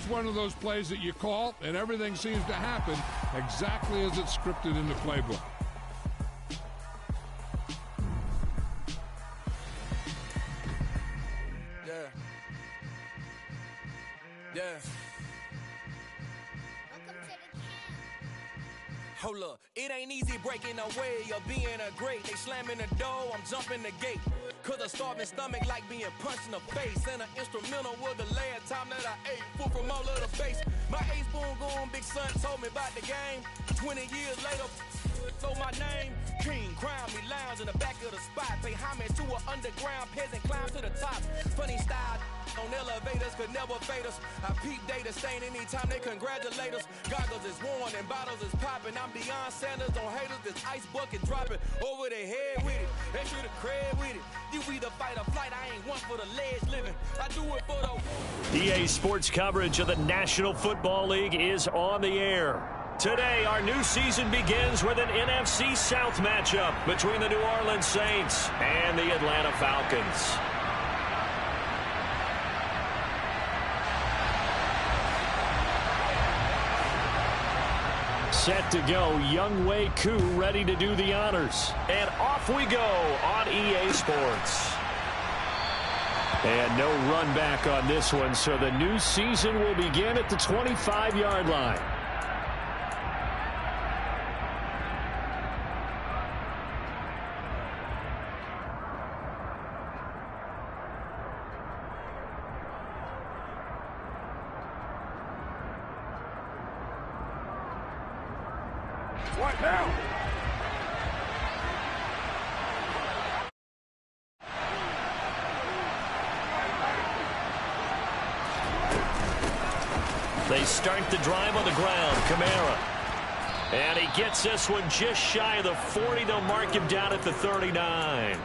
It's one of those plays that you call, and everything seems to happen exactly as it's scripted in the playbook. Yeah. Hold up, it ain't easy breaking away or being a great. They slamming the door, I'm jumping the gate. Cause a starving stomach like being punched in the face. And an instrumental was the last time that I ate food from all of the face. My ace boom goon, big son told me about the game. 20 years later, so my name, King, crown me, lounge in the back of the spot. Pay homage to an underground peasant, climb to the top. Funny style on elevators could never fade us. I peep data stain anytime they congratulate us. Goggles is worn and bottles is popping. I'm Deion Sanders on haters, this ice bucket dropping over their head with it. They should have cred with it. You either fight or flight, I ain't one for the ledge living. I do it for the... EA Sports coverage of the National Football League is on the air. Today, our new season begins with an NFC South matchup between the New Orleans Saints and the Atlanta Falcons. Set to go, Younghoe Koo ready to do the honors. And off we go on EA Sports. And no run back on this one, so the new season will begin at the 25-yard line. What now? They start the drive on the ground. Kamara. And he gets this one just shy of the 40. They'll mark him down at the 39.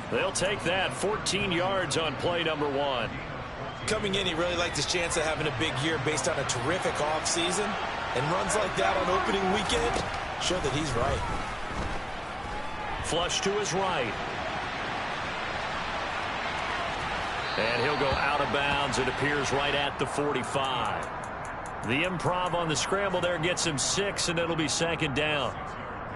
They'll take that. 14 yards on play number 1. Coming in, he really liked his chance of having a big year based on a terrific offseason. And runs like that on opening weekend show that he's right. Flush to his right. And he'll go out of bounds. It appears right at the 45. The improv on the scramble there gets him 6, and it'll be second down.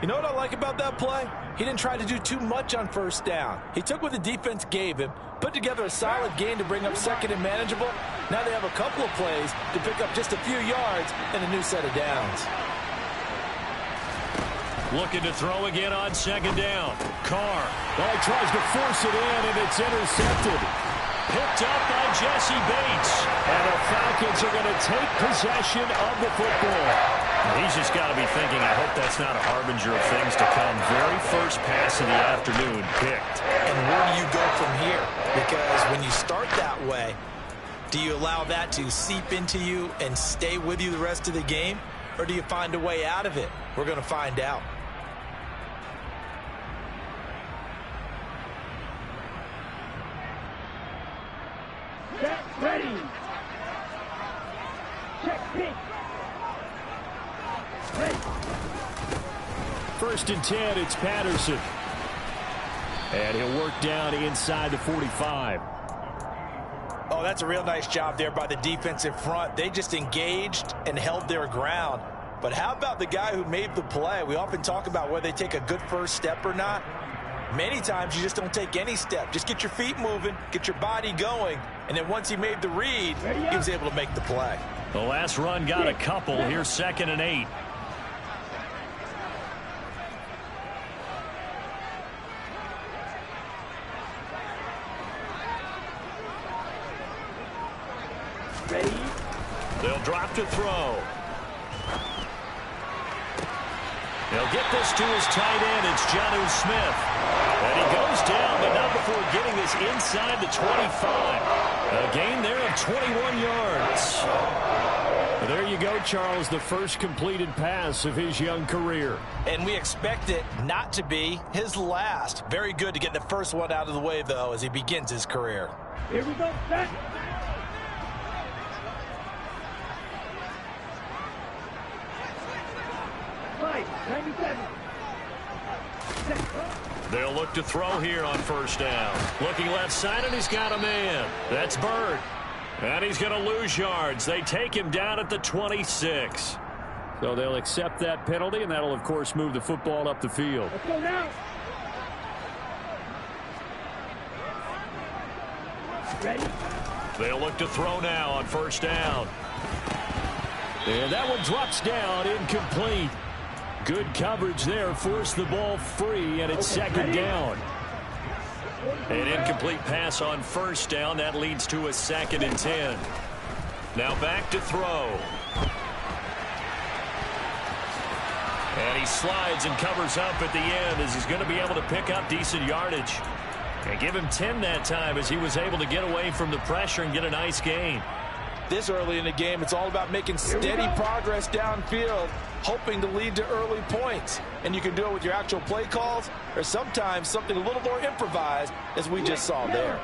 You know what I like about that play? He didn't try to do too much on first down. He took what the defense gave him, put together a solid gain to bring up second and manageable. Now they have a couple of plays to pick up just a few yards and a new set of downs. Looking to throw again on second down. Carr. Well, he tries to force it in, and it's intercepted. Picked up by Jesse Bates. And the Falcons are going to take possession of the football. He's just got to be thinking, I hope that's not a harbinger of things to come. Very first pass of the afternoon picked. And where do you go from here? Because when you start that way, do you allow that to seep into you and stay with you the rest of the game? Or do you find a way out of it? We're going to find out. Set, ready. Check, pick. Ready. First and 10, it's Patterson. And he'll work down inside the 45. Oh, that's a real nice job there by the defensive front. They just engaged and held their ground. But how about the guy who made the play? We often talk about whether they take a good first step or not. Many times you just don't take any step. Just get your feet moving, get your body going, and then once he made the read, he was able to make the play. The last run got a couple. Here's second and 8. Ready. They'll drop to throw. He'll get this to his tight end. It's Jonnu Smith. And he goes down, but not before getting this inside the 25. A gain there of 21 yards. There you go, Charles, the first completed pass of his young career. And we expect it not to be his last. Very good to get the first one out of the way, though, as he begins his career. Here we go, set. They'll look to throw here on first down. Looking left side, and he's got a man. That's Bird. And he's going to lose yards. They take him down at the 26. So they'll accept that penalty, and that'll, of course, move the football up the field. Let's go now. Ready? They'll look to throw now on first down. And that one drops down, incomplete. Good coverage there, forced the ball free, and it's second down. An incomplete pass on first down. That leads to a 2nd and 10. Now back to throw. And he slides and covers up at the end as he's going to be able to pick up decent yardage. And give him 10 that time as he was able to get away from the pressure and get a nice gain. This early in the game, it's all about making steady progress downfield, hoping to lead to early points. And you can do it with your actual play calls or sometimes something a little more improvised, as we just saw there.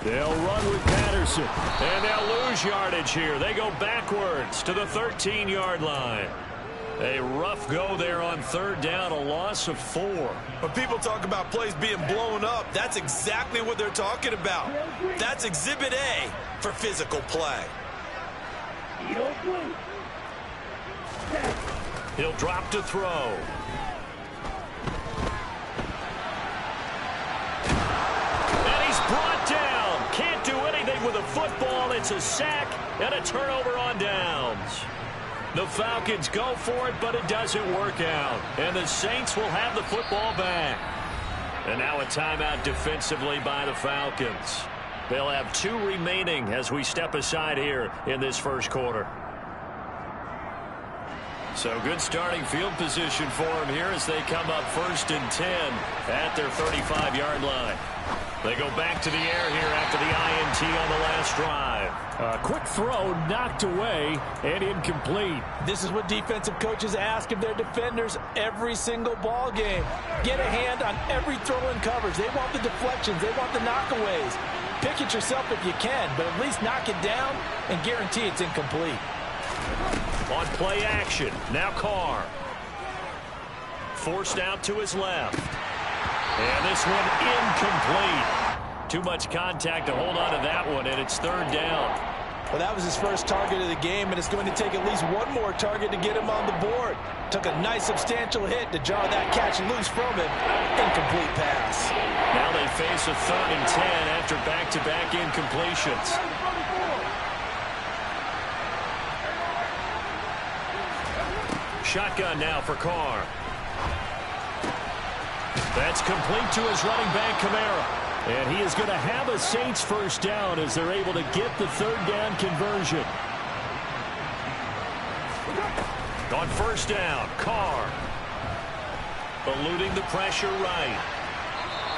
They'll run with Patterson, and they'll lose yardage here. They go backwards to the 13-yard line. A rough go there on third down, a loss of 4. When people talk about plays being blown up, that's exactly what they're talking about. That's Exhibit A for physical play. He'll drop to throw. And he's brought down. Can't do anything with a football. It's a sack and a turnover on downs. The Falcons go for it, but it doesn't work out. And the Saints will have the football back. And now a timeout defensively by the Falcons. They'll have 2 remaining as we step aside here in this first quarter. So good starting field position for them here as they come up 1st and 10 at their 35-yard line. They go back to the air here after the INT on the last drive. A quick throw knocked away and incomplete. This is what defensive coaches ask of their defenders every single ball game. Get a hand on every throw in coverage. They want the deflections. They want the knockaways. Pick it yourself if you can, but at least knock it down and guarantee it's incomplete. On play action, now Carr. Forced out to his left. And this one incomplete. Too much contact to hold on to that one, and it's 3rd down. Well, that was his first target of the game, and it's going to take at least one more target to get him on the board. Took a nice substantial hit to jar that catch loose from him. Incomplete pass. Now they face a 3rd and 10 after back-to-back incompletions. Shotgun now for Carr. That's complete to his running back, Kamara. And he is going to have a Saints first down as they're able to get the 3rd down conversion. On first down, Carr. Eluding the pressure right.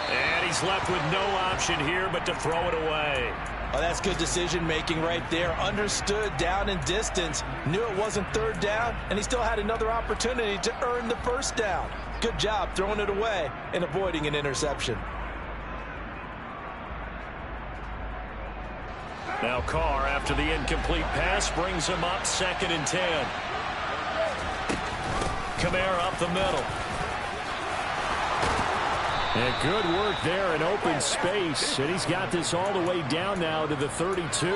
And he's left with no option here but to throw it away. Oh, that's good decision-making right there. Understood down and distance. Knew it wasn't 3rd down, and he still had another opportunity to earn the first down. Good job throwing it away and avoiding an interception. Now Carr, after the incomplete pass, brings him up 2nd and 10. Kamara up the middle. And good work there in open space. And he's got this all the way down now to the 32.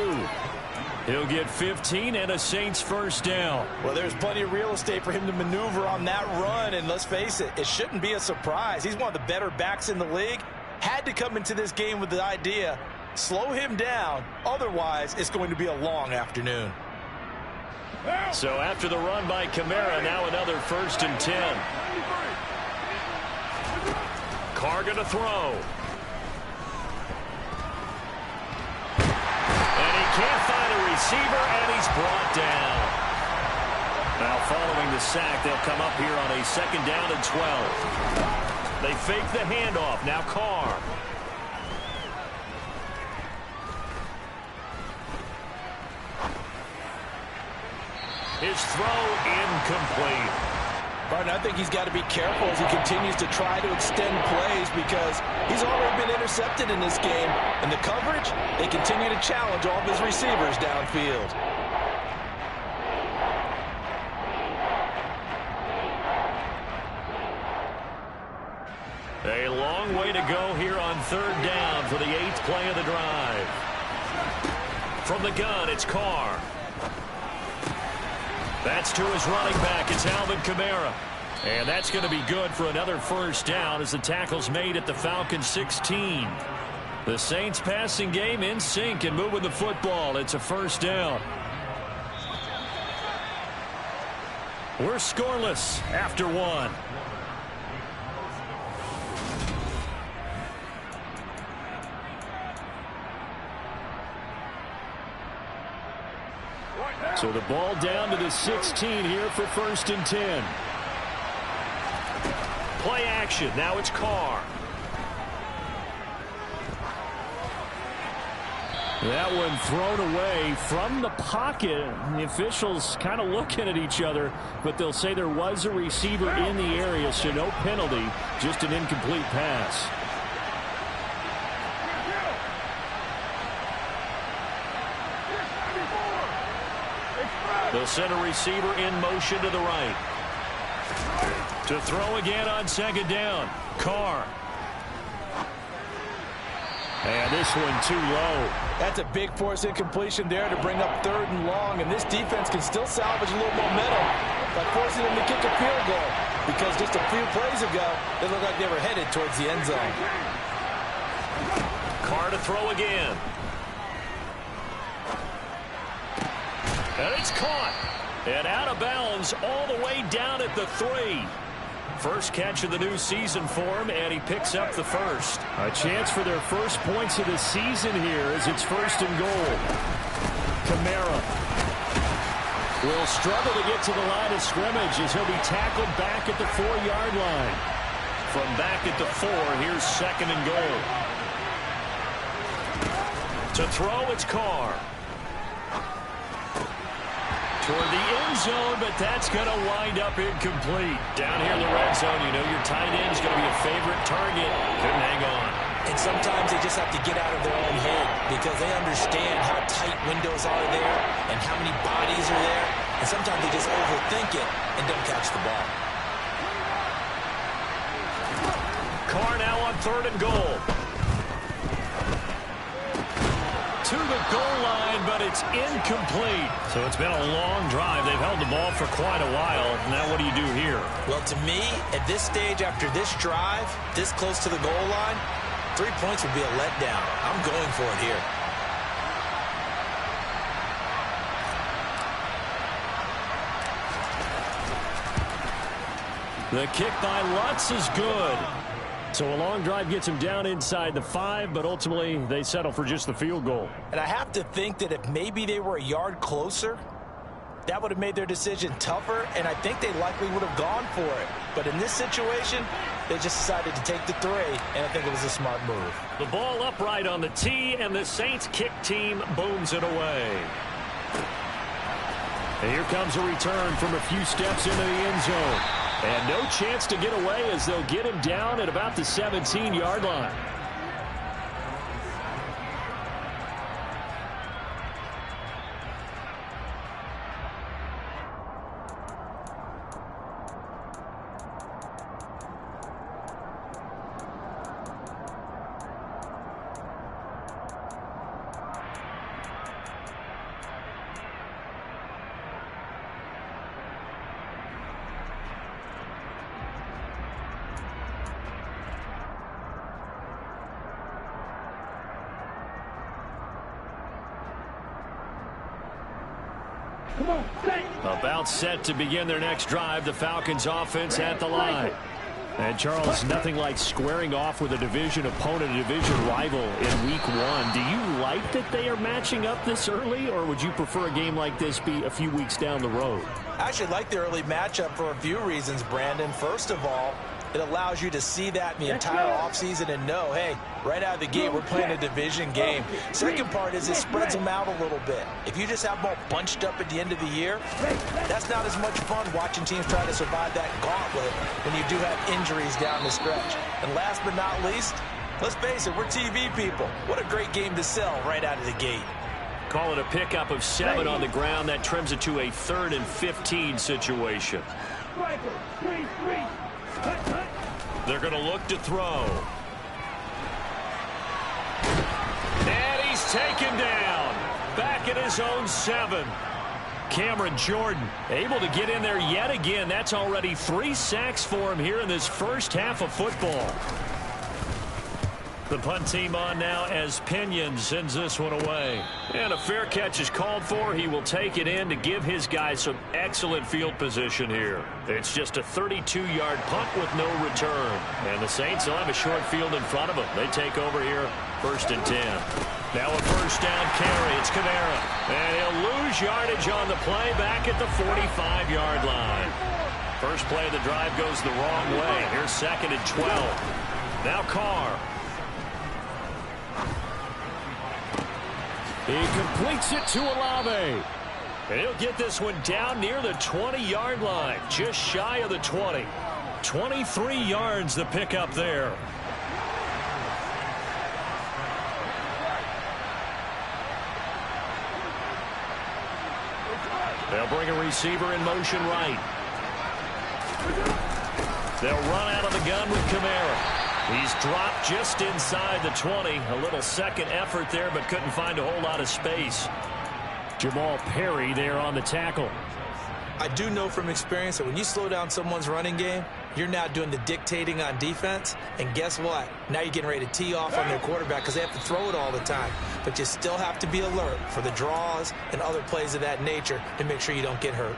He'll get 15 and a Saints first down. Well, there's plenty of real estate for him to maneuver on that run. And let's face it, it shouldn't be a surprise. He's one of the better backs in the league. Had to come into this game with the idea, slow him down. Otherwise, it's going to be a long afternoon. So after the run by Kamara, now another 1st and 10. Carr going to throw. And he can't find a receiver, and he's brought down. Now following the sack, they'll come up here on a 2nd down and 12. They fake the handoff. Now Carr. His throw incomplete. Martin, I think he's got to be careful as he continues to try to extend plays because he's already been intercepted in this game. In the coverage, they continue to challenge all of his receivers downfield. A long long way to go here on 3rd down for the 8th play of the drive. From the gun, it's Carr. That's to his running back. It's Alvin Kamara. And that's going to be good for another 1st down as the tackle's made at the Falcons 16. The Saints passing game in sync and moving the football. It's a 1st down. We're scoreless after 1. So the ball down to the 16 here for 1st and 10. Play action. Now it's Carr. That one thrown away from the pocket. The officials kind of looking at each other, but they'll say there was a receiver in the area, so no penalty, just an incomplete pass. They'll send a receiver in motion to the right. To throw again on 2nd down. Carr. And this one too low. That's a big force incompletion there to bring up 3rd and long, and this defense can still salvage a little momentum by forcing them to kick a field goal, because just a few plays ago, they looked like they were headed towards the end zone. Carr to throw again. And it's caught. And out of bounds all the way down at the 3. First catch of the new season for him, and he picks up the 1st. A chance for their first points of the season here as it's 1st and goal. Kamara will struggle to get to the line of scrimmage as he'll be tackled back at the 4-yard line. From back at the 4, here's 2nd and goal. To throw, it's Carr. Toward the end zone, but that's going to wind up incomplete. Down here in the red zone, you know your tight end's going to be a favorite target. Couldn't hang on. And sometimes they just have to get out of their own head because they understand how tight windows are there and how many bodies are there. And sometimes they just overthink it and don't catch the ball. Carr now on 3rd and goal. To the goal line, but it's incomplete. So it's been a long drive. They've held the ball for quite a while. Now what do you do here? Well, to me, at this stage, after this drive, this close to the goal line, 3 points would be a letdown. I'm going for it here. The kick by Lutz is good. So a long drive gets him down inside the 5, but ultimately they settle for just the field goal. And I have to think that if maybe they were a yard closer, that would have made their decision tougher, and I think they likely would have gone for it. But in this situation, they just decided to take the 3, and I think it was a smart move. The ball upright on the tee, and the Saints kick team booms it away. And here comes a return from a few steps into the end zone. And no chance to get away as they'll get him down at about the 17-yard line. About set to begin their next drive, the Falcons offense at the line. And Charles, nothing like squaring off with a division opponent, a division rival in week 1. Do you like that they are matching up this early, or would you prefer a game like this be a few weeks down the road? I actually like the early matchup for a few reasons, Brandon. First of all, it allows you to see that in the entire offseason and know, hey, right out of the gate, we're playing a division game. Second part is it spreads them out a little bit. If you just have them all bunched up at the end of the year, that's not as much fun watching teams try to survive that gauntlet when you do have injuries down the stretch. And last but not least, let's face it, we're TV people. What a great game to sell right out of the gate. Call it a pickup of 7 on the ground. That trims it to a 3rd and 15 situation. Striker, 3-3. They're going to look to throw. taken down. Back at his own 7. Cameron Jordan able to get in there yet again. That's already 3 sacks for him here in this first half of football. The punt team on now as Pinion sends this one away. And a fair catch is called for. He will take it in to give his guys some excellent field position here. It's just a 32-yard punt with no return. And the Saints will have a short field in front of them. They take over here, 1st and 10. Now a first down carry. It's Kamara. And he'll lose yardage on the play back at the 45-yard line. First play of the drive goes the wrong way. Here's 2nd and 12. Now Carr. He completes it to Olave. And he'll get this one down near the 20-yard line, just shy of the 20. 23 yards the pickup there. They'll bring a receiver in motion right. They'll run out of the gun with Kamara. He's dropped just inside the 20. A little second effort there, but couldn't find a whole lot of space. Jamal Perry there on the tackle. I do know from experience that when you slow down someone's running game, you're now doing the dictating on defense. And guess what? Now you're getting ready to tee off on their quarterback because they have to throw it all the time. But you still have to be alert for the draws and other plays of that nature to make sure you don't get hurt.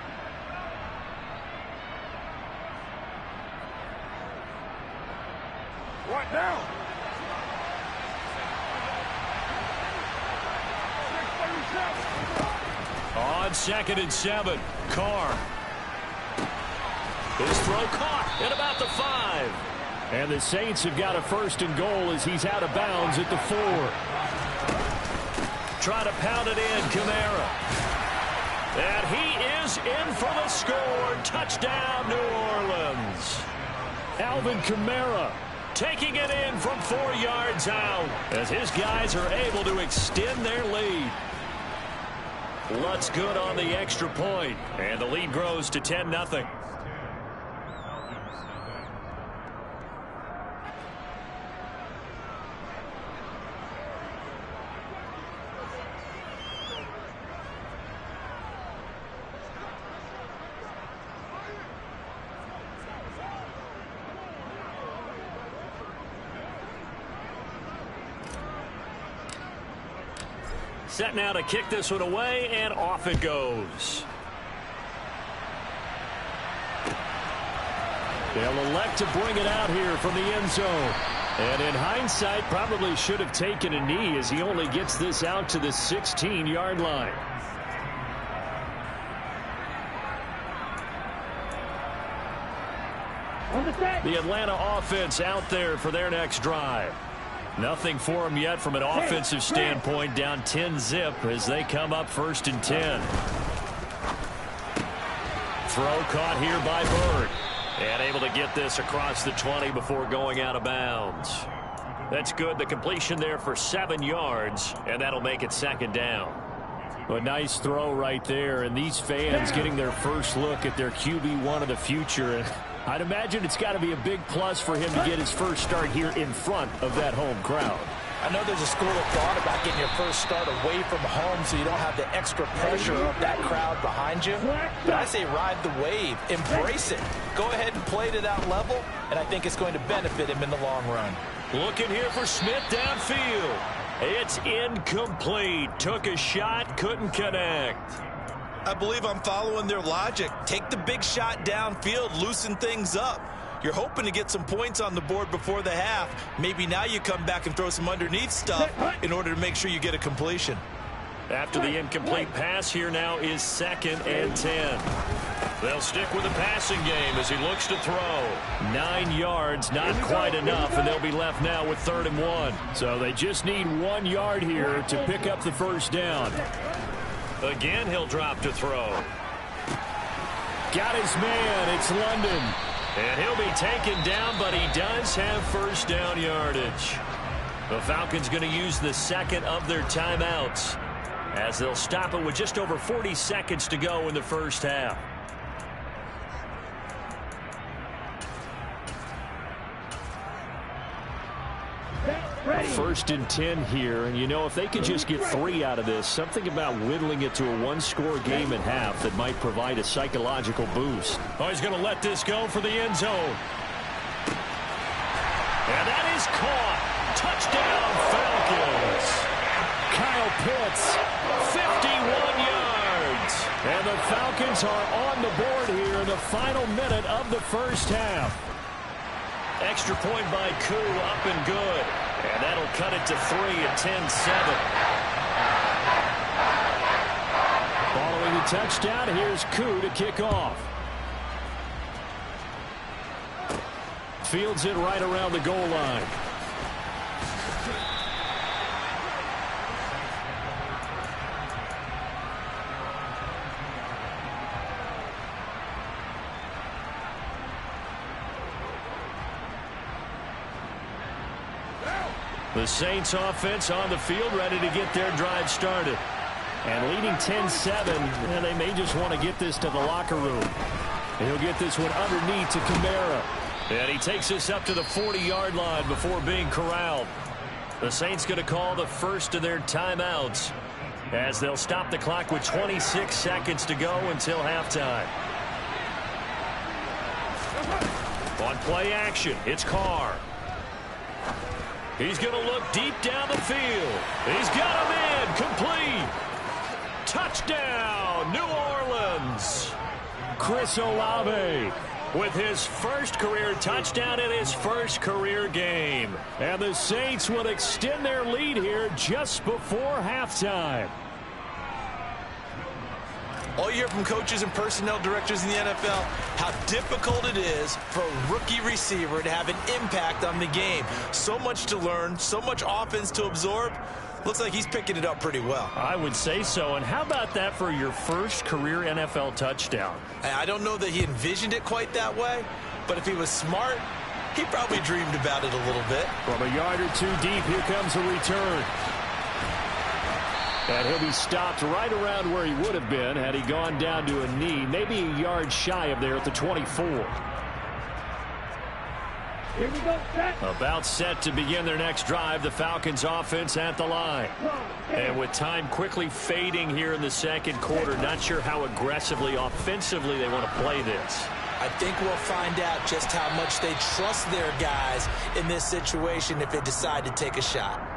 Right now. On 2nd and 7, Carr. His throw caught at about the 5. And the Saints have got a 1st and goal as he's out of bounds at the 4. Try to pound it in, Kamara. And he is in for the score. Touchdown, New Orleans. Alvin Kamara taking it in from 4 yards out as his guys are able to extend their lead. Lutz good on the extra point, and the lead grows to 10-0. Set now to kick this one away, and off it goes. They'll elect to bring it out here from the end zone. And in hindsight, probably should have taken a knee as he only gets this out to the 16-yard line. The Atlanta offense out there for their next drive. Nothing for them yet from an offensive standpoint, down 10-zip as they come up 1st and 10. Throw caught here by Bird. And able to get this across the 20 before going out of bounds. That's good. The completion there for 7 yards, and that'll make it 2nd down. A nice throw right there, and these fans getting their first look at their QB1 of the future. I'd imagine it's got to be a big plus for him to get his first start here in front of that home crowd. I know there's a school of thought about getting your first start away from home so you don't have the extra pressure of that crowd behind you. But I say ride the wave. Embrace it. Go ahead and play to that level, and I think it's going to benefit him in the long run. Looking here for Smith downfield. It's incomplete. Took a shot, couldn't connect. I believe I'm following their logic. Take the big shot downfield, loosen things up. You're hoping to get some points on the board before the half. Maybe now you come back and throw some underneath stuff in order to make sure you get a completion. After the incomplete pass, here now is 2nd and 10. They'll stick with the passing game as he looks to throw. 9 yards, not quite enough, and they'll be left now with 3rd and 1. So they just need 1 yard here to pick up the first down. Again, he'll drop to throw. Got his man. It's London. And he'll be taken down, but he does have first down yardage. The Falcons going to use the 2nd of their timeouts as they'll stop it with just over 40 seconds to go in the first half. Set. ready. 1st and 10 here, and you know, if they could just get 3 out of this, something about whittling it to a 1-score game at half that might provide a psychological boost. Oh, he's going to let this go for the end zone. And that is caught. Touchdown, Falcons. Kyle Pitts, 51 yards. And the Falcons are on the board here in the final minute of the first half. Extra point by Koo, up and good. And that'll cut it to 3 at 10-7. Following the touchdown, here's Koo to kick off. Fields it right around the goal line. The Saints offense on the field, ready to get their drive started. And leading 10-7, and they may just want to get this to the locker room. And he'll get this one underneath to Kamara. And he takes us up to the 40-yard line before being corralled. The Saints going to call the first of their timeouts as they'll stop the clock with 26 seconds to go until halftime. On play action, it's Carr. He's going to look deep down the field. He's got him in, complete. Touchdown, New Orleans. Chris Olave with his first career touchdown in his first career game. And the Saints will extend their lead here just before halftime. All you hear from coaches and personnel directors in the NFL, how difficult it is for a rookie receiver to have an impact on the game. So much to learn, so much offense to absorb. Looks like he's picking it up pretty well. I would say so. And how about that for your first career NFL touchdown? I don't know that he envisioned it quite that way, but if he was smart, he probably dreamed about it a little bit. From a yard or two deep, here comes a return. And he'll be stopped right around where he would have been had he gone down to a knee, maybe a yard shy of there at the 24. Here we go, set. About set to begin their next drive, the Falcons offense at the line. And with time quickly fading here in the second quarter, not sure how aggressively, offensively they want to play this. I think we'll find out just how much they trust their guys in this situation if they decide to take a shot.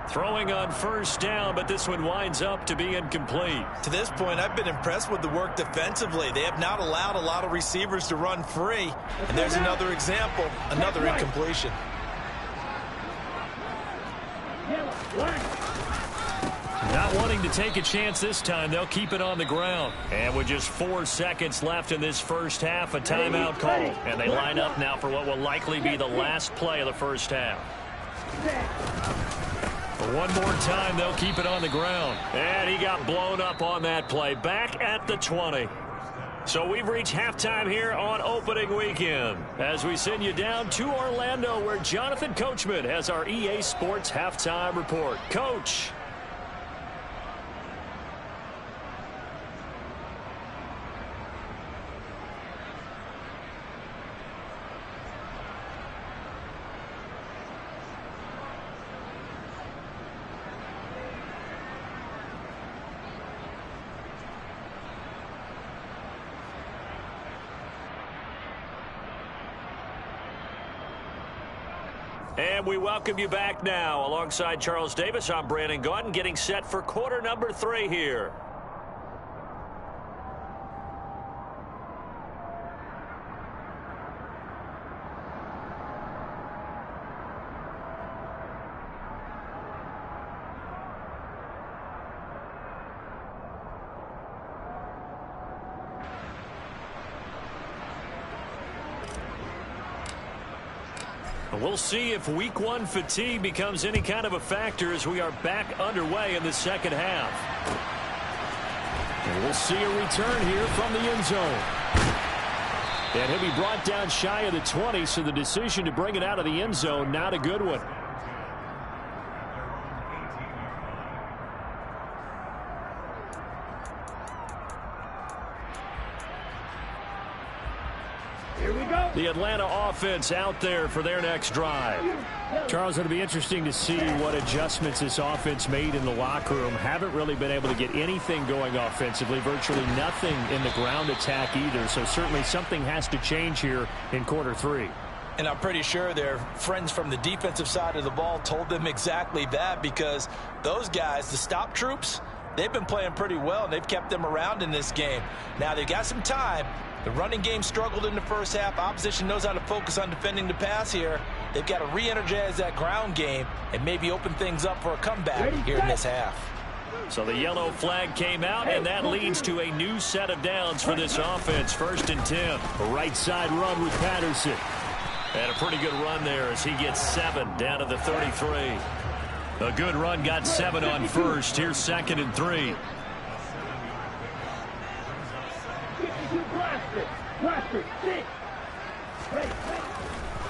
Throwing on first down, but this one winds up to be incomplete. To this point, I've been impressed with the work defensively. They have not allowed a lot of receivers to run free. And there's another example, another incompletion. Not wanting to take a chance this time, they'll keep it on the ground. And with just 4 seconds left in this first half, a timeout call. And they line up now for what will likely be the last play of the first half. One more time, they'll keep it on the ground. And he got blown up on that play. Back at the 20. So we've reached halftime here on opening weekend as we send you down to Orlando where Jonathan Coachman has our EA Sports halftime report. Coach. And we welcome you back now. Alongside Charles Davis, I'm Brandon Gaudin, getting set for quarter number 3 here. We'll see if week 1 fatigue becomes any kind of a factor as we are back underway in the second half. And we'll see a return here from the end zone. And he'll be brought down shy of the 20, so the decision to bring it out of the end zone, not a good one. Here we go. The Atlanta offense out there for their next drive. Charles, it'll be interesting to see what adjustments this offense made in the locker room. Haven't really been able to get anything going offensively, virtually nothing in the ground attack either. So certainly something has to change here in quarter 3. And I'm pretty sure their friends from the defensive side of the ball told them exactly that, because those guys, the stop troops, they've been playing pretty well, and they've kept them around in this game. Now, they've got some time. The running game struggled in the first half. Opposition knows how to focus on defending the pass here. They've got to re-energize that ground game and maybe open things up for a comeback here in this half. So the yellow flag came out, and that leads to a new set of downs for this offense. 1st and 10. A right side run with Patterson. And a pretty good run there as he gets 7 down to the 33. A good run got 7 on first. Here's 2nd and 3.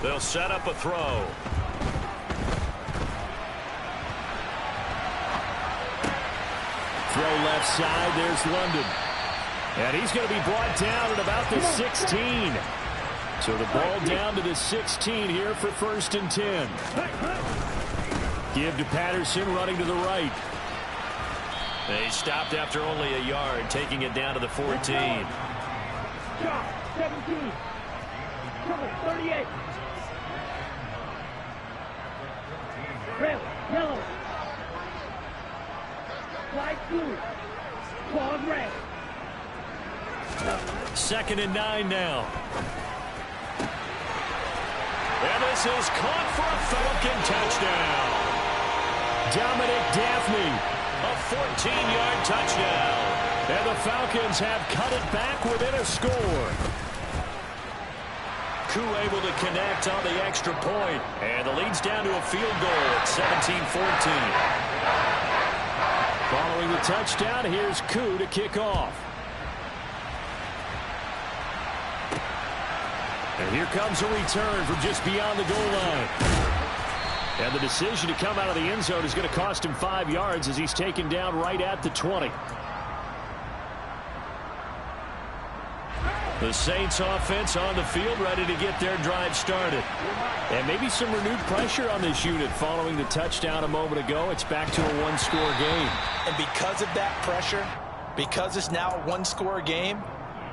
They'll set up a throw. Throw left side. There's London. And he's going to be brought down at about the 16. So the ball down to the 16 here for 1st and 10. Give to Patterson, running to the right. They stopped after only a yard, taking it down to the 14. 17. 38. Red, yellow. Flag blue. Claws red. 2nd and 9 now. And this is caught for a Falcon touchdown. Dominic Daphne, a 14-yard touchdown. And the Falcons have cut it back within a score. Koo able to connect on the extra point. And the lead's down to a field goal at 17-14. Following the touchdown, here's Koo to kick off. And here comes a return from just beyond the goal line. And the decision to come out of the end zone is going to cost him 5 yards as he's taken down right at the 20. The Saints offense on the field, ready to get their drive started. And maybe some renewed pressure on this unit following the touchdown a moment ago. It's back to a one-score game. And because of that pressure, because it's now a one-score game,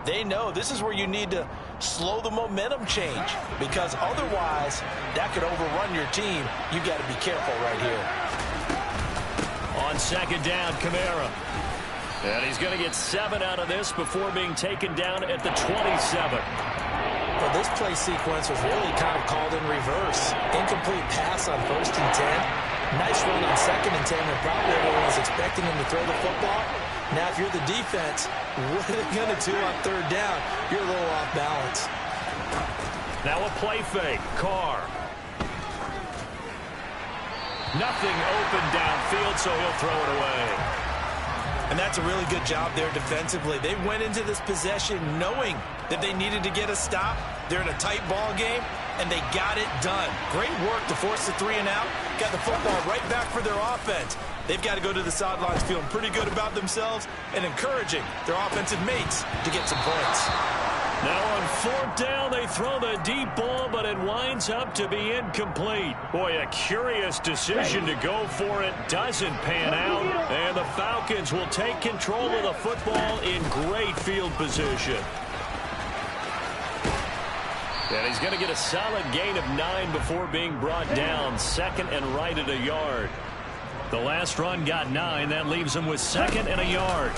they know this is where you need to slow the momentum change, because otherwise that could overrun your team. You've got to be careful right here. On 2nd down, Kamara. And he's going to get 7 out of this before being taken down at the 27. Well, this play sequence was really kind of called in reverse. Incomplete pass on 1st and 10. Nice run on 2nd and 10, and probably everyone was expecting him to throw the football. Now, if you're the defense, what are they going to do on 3rd down? You're a little off balance. Now a play fake. Carr. Nothing open downfield, so he'll throw it away. And that's a really good job there defensively. They went into this possession knowing that they needed to get a stop. They're in a tight ball game, and they got it done. Great work to force the 3 and out. Got the football right back for their offense. They've got to go to the sidelines feeling pretty good about themselves and encouraging their offensive mates to get some points. Now on 4th down, they throw the deep ball, but it winds up to be incomplete. Boy, a curious decision to go for it. Doesn't pan out, and the Falcons will take control of the football in great field position. And he's going to get a solid gain of 9 before being brought down. 2nd and right at a yard. The last run got 9. That leaves him with 2nd and a yard.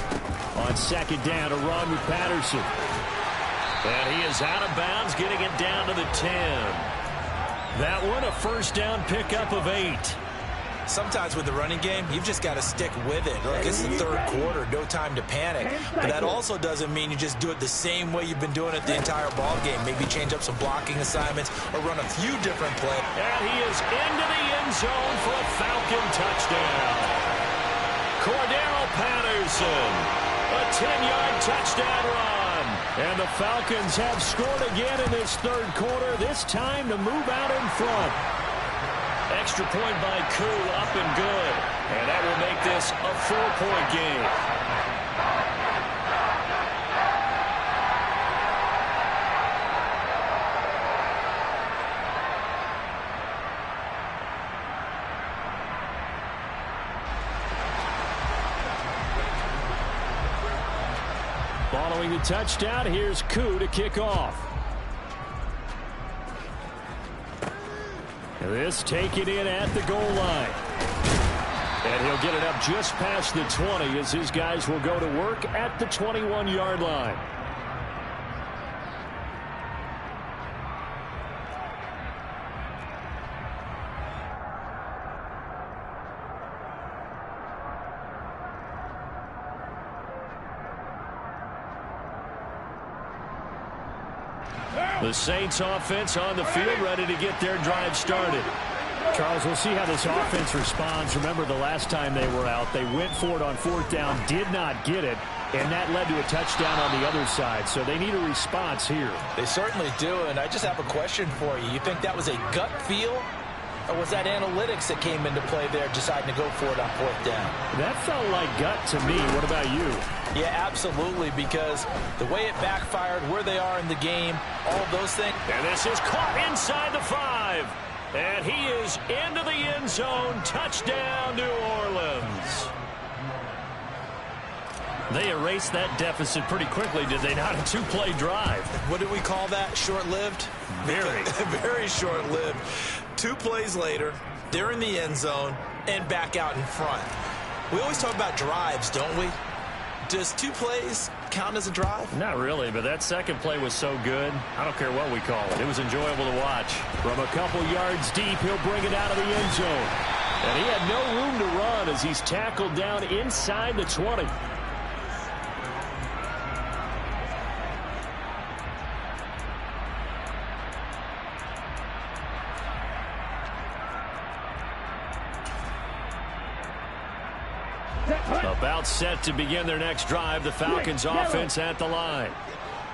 On 2nd down, a run with Patterson. And he is out of bounds, getting it down to the 10. That one, a 1st down pickup of 8. Sometimes with the running game, you've just got to stick with it. Look, it's the 3rd quarter, no time to panic. But that also doesn't mean you just do it the same way you've been doing it the entire ball game. Maybe change up some blocking assignments or run a few different plays. And he is into the end zone for a Falcon touchdown. Cordero Patterson, a 10-yard touchdown run. And the Falcons have scored again in this 3rd quarter, this time to move out in front. Extra point by Koo, up and good. And that will make this a 4-point game. Throwing the touchdown, here's Koo to kick off. This taken in at the goal line. And he'll get it up just past the 20 as his guys will go to work at the 21-yard line. The Saints offense on the field, ready to get their drive started. Charles, we'll see how this offense responds. Remember the last time they were out, they went for it on 4th down, did not get it, and that led to a touchdown on the other side. So they need a response here. They certainly do, and I just have a question for you. You think that was a gut feel, or was that analytics that came into play there deciding to go for it on 4th down? That felt like gut to me. What about you? Yeah, absolutely, because the way it backfired, where they are in the game, all those things. And this is caught inside the 5. And he is into the end zone. Touchdown, New Orleans. They erased that deficit pretty quickly, did they not? A 2-play drive. What do we call that? Short-lived? Very. Very short-lived. 2 plays later, they're in the end zone and back out in front. We always talk about drives, don't we? Does 2 plays count as a drive? Not really, but that second play was so good. I don't care what we call it. It was enjoyable to watch. From a couple yards deep, he'll bring it out of the end zone. And he had no room to run as he's tackled down inside the 20. About set to begin their next drive. The Falcons offense at the line.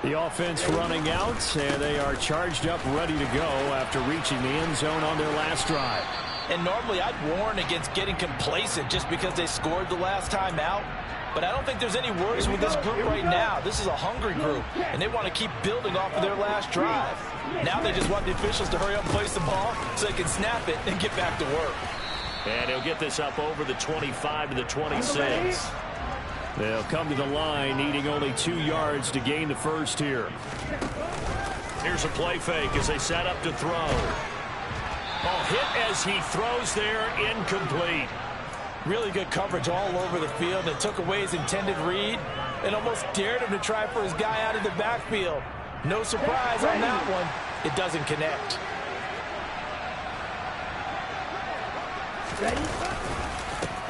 The offense running out, and they are charged up, ready to go after reaching the end zone on their last drive. And normally I'd warn against getting complacent just because they scored the last time out. But I don't think there's any worries with this group right now. This is a hungry group, and they want to keep building off of their last drive. Now they just want the officials to hurry up and place the ball so they can snap it and get back to work. And he'll get this up over the 25 to the 26. They'll come to the line, needing only 2 yards to gain the first here. Here's a play fake as they set up to throw. Ball hit as he throws there, incomplete. Really good coverage all over the field. It took away his intended read and almost dared him to try for his guy out of the backfield. No surprise on that one. It doesn't connect.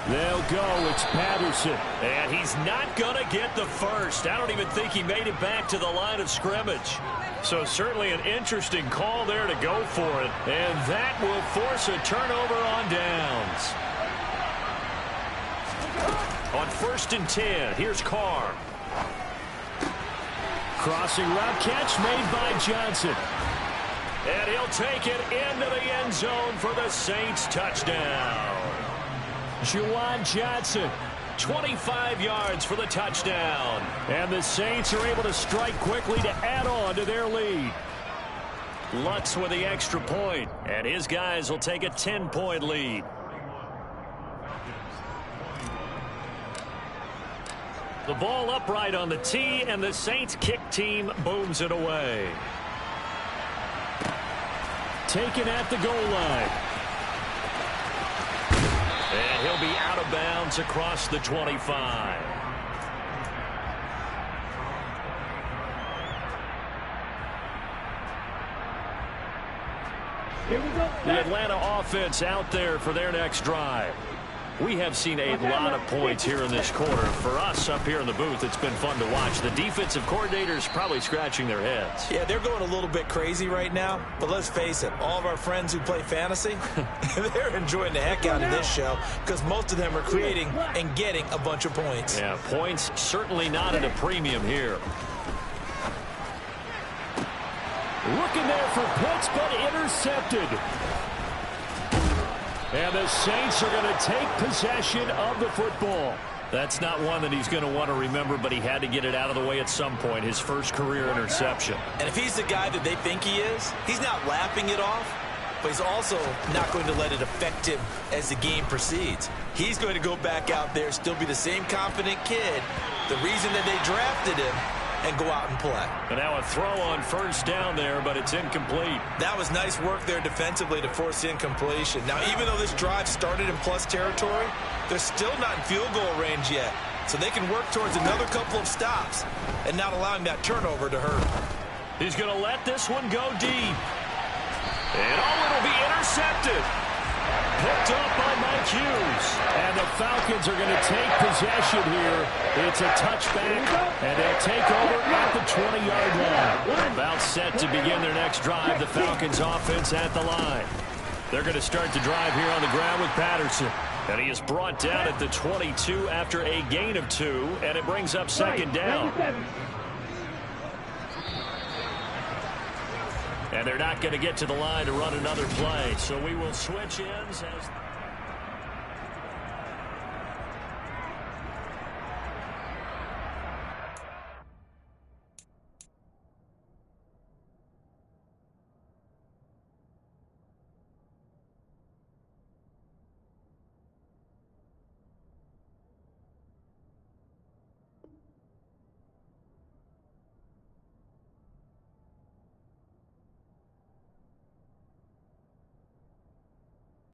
They'll go. It's Patterson. And he's not going to get the first. I don't even think he made it back to the line of scrimmage. So certainly an interesting call there to go for it. And that will force a turnover on downs. On 1st and 10, here's Carr. Crossing route catch made by Johnson. And he'll take it into the end zone for the Saints touchdown. Juwan Johnson, 25 yards for the touchdown. And the Saints are able to strike quickly to add on to their lead. Lutz with the extra point, and his guys will take a 10-point lead. The ball upright on the tee, and the Saints kick team booms it away. Taken at the goal line. And he'll be out of bounds across the 25. Here we go. The Atlanta offense out there for their next drive. We have seen a lot of points here in this quarter. For us up here in the booth, it's been fun to watch. The defensive coordinators probably scratching their heads. Yeah, they're going a little bit crazy right now. But let's face it, all of our friends who play fantasy, they're enjoying the heck out of this show because most of them are creating and getting a bunch of points. Yeah, points certainly not at a premium here. Looking there for Pitts, but intercepted. And the Saints are going to take possession of the football. That's not one that he's going to want to remember, but he had to get it out of the way at some point, his first career interception. And if he's the guy that they think he is, he's not laughing it off, but he's also not going to let it affect him as the game proceeds. He's going to go back out there, still be the same confident kid. The reason that they drafted him and go out and play. And now a throw on first down there, but it's incomplete. That was nice work there defensively to force the incompletion. Now, even though this drive started in plus territory, they're still not in field goal range yet. So they can work towards another couple of stops and not allowing that turnover to hurt. He's going to let this one go deep. And it'll be intercepted. Picked up by Mike Hughes. And the Falcons are going to take possession here. It's a touchback, and they'll take over at the 20-yard line. About set to begin their next drive. The Falcons offense at the line. They're going to start the drive here on the ground with Patterson. And he is brought down at the 22 after a gain of 2, and it brings up second down. And they're not going to get to the line to run another play, so we will switch ends as